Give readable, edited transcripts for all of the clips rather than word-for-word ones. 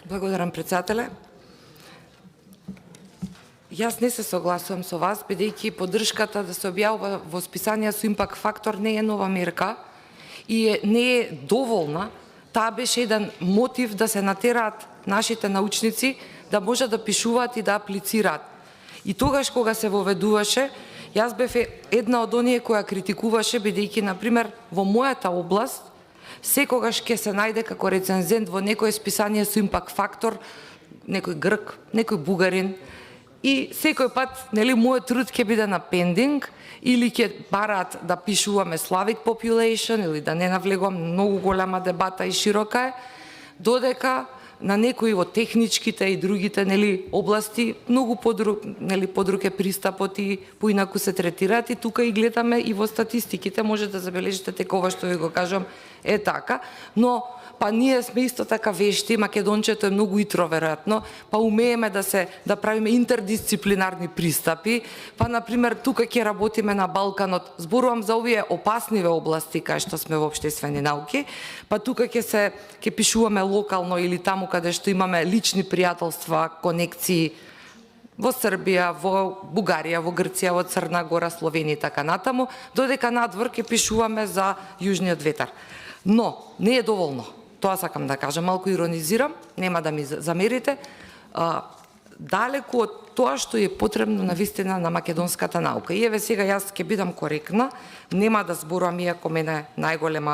Благодарам, председателе. Јас не се согласувам со вас, бидејќи поддршката да се објавува во списанија со импакт фактор не е нова мерка и не е доволна. Таа беше еден мотив да се натераат нашите научници да можат да пишуваат и да аплицираат. И тогаш кога се воведуваше, јас бев една од оние која критикуваше, бидејќи, например, во мојата област, секогаш ќе се најде како рецензент во некој списание со импакт фактор, некој грк, некој бугарин, и секој пат, нели, мојот труд ќе биде на пендинг, или ќе бараат да пишуваме Slavic population, или да не навлегувам, многу голема дебата и широка е, додека на некои од техничките и другите, нели, области многу подруг е пристапот и поинаку се третираат, и тука и гледаме и во статистиките може да забележите дека ова што ви го кажам е така, но па ние сме исто така вешти, македончето е многу итро веројатно, па умееме да правиме интердисциплинарни пристапи, па например тука ќе работиме на Балканот, зборувам за овие опасниве области кај што сме во општествени науки, па тука ќе пишуваме локално или таму каде што имаме лични пријателства, конекции во Србија, во Бугарија, во Грција, во Црна Гора, Словенија и така натаму, додека надвор ќе пишуваме за Јужниот ветар. Но не е доволно. Тоа сакам да кажам, малку иронизирам, нема да ми замерите, далеку од тоа што е потребно навистина на македонската наука. И еве сега јас ќе бидам коректна, нема да зборувам, иако мене најголем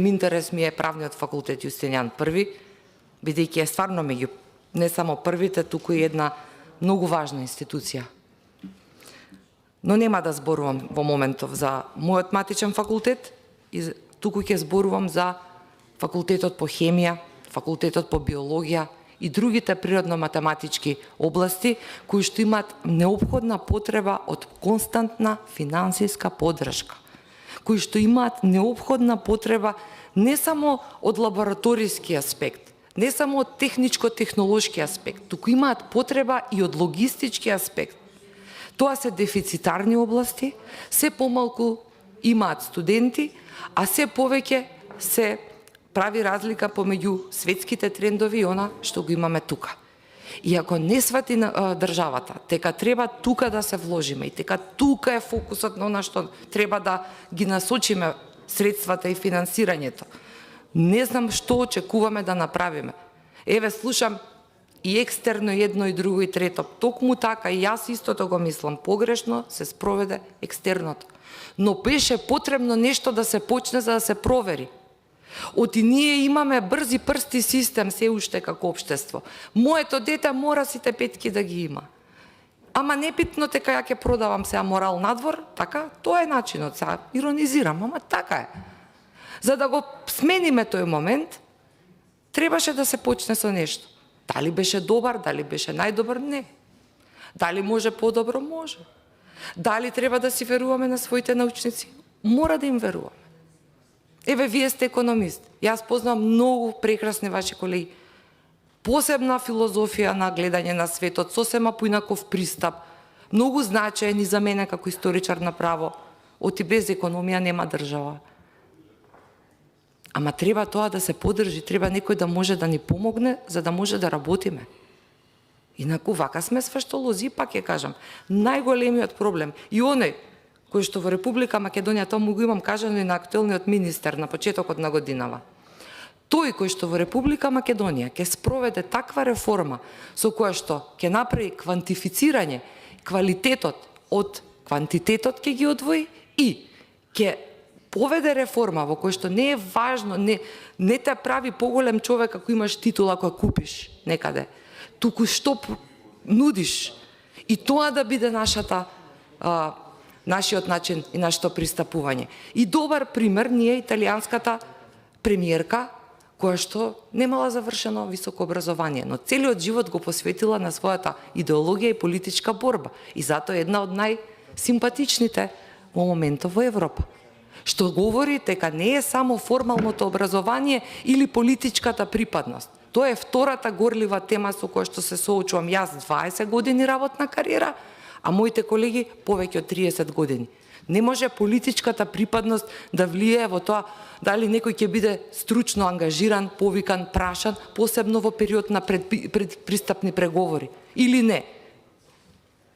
интерес ми е правниот факултет Јустинијан I, бидејќи е стварно меѓу не само првите, туку и една многу важна институција. Но нема да зборувам во моментов за мојот матичен факултет, и туку ќе зборувам за факултетот по хемија, факултетот по биологија и другите природно-математички области кои што имаат неопходна потреба од константна финансиска поддршка, кои што имаат неопходна потреба не само од лабораториски аспект, не само од техничко-технолошки аспект, туку имаат потреба и од логистички аспект. Тоа се дефицитарни области, се помалку имаат студенти, а се повеќе се прави разлика помеѓу светските трендови и она што го имаме тука. И ако не свати државата, дека треба тука да се вложиме и дека тука е фокусот на она што треба да ги насочиме средствата и финансирањето, не знам што очекуваме да направиме. Еве, слушам и екстерно едно и друго и трето. Токму така, и јас истото го мислам, погрешно се спроведе екстерното. Но беше потребно нешто да се почне за да се провери. Оти ние имаме брзи прсти систем се уште како општество. Моето дете мора сите петки да ги има. Ама небитно дека ја ќе продавам сега морал надвор, така, тоа е начинот, сега иронизирам, ама така е. За да го смениме тој момент, требаше да се почне со нешто. Дали беше добар, дали беше најдобар, не. Дали може подобро, може. Дали треба да си веруваме на своите научници? Мора да им веруваме. Еве, вие сте економист. Јас познавам многу прекрасни ваши колеги. Посебна филозофија на гледање на светот, сосема поинаков пристап. Многу значаен и за мене како историчар на право. Оти без економија нема држава. Ама треба тоа да се поддржи, треба некој да може да ни помогне, за да може да работиме. Инаку вака сме свештолози, пак ќе кажам, најголемиот проблем и оној кој што во Република Македонија, тоа му го имам кажано и на актуелниот министер на почетокот на годинава. Тој кој што во Република Македонија ќе спроведе таква реформа со која што ќе направи квантифицирање квалитетот од квантитетот ќе ги одвои и ќе поведе реформа во кој што не е важно, не те прави поголем човек ако имаш титула која купиш некаде, туку што нудиш. И тоа да биде нашиот начин и нашето пристапување. И добар пример ни е италијанската премиерка, која што немала завршено високо образование, но целиот живот го посветила на својата идеологија и политичка борба. И затоа е една од најсимпатичните во моментот во Европа. Што говори дека не е само формалното образование или политичката припадност. Тоа е втората горлива тема со која што се соочувам јас 20 години работна кариера, а моите колеги повеќе од 30 години. Не може политичката припадност да влие во тоа дали некој ќе биде стручно ангажиран, повикан, прашан, посебно во период на предпристапни преговори, или не.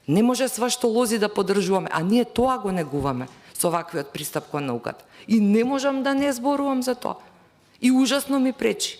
Не може сва што лози да поддржуваме, а ние тоа го негуваме со ваквиот пристап кон науката. И не можам да не зборувам за тоа. И ужасно ми пречи.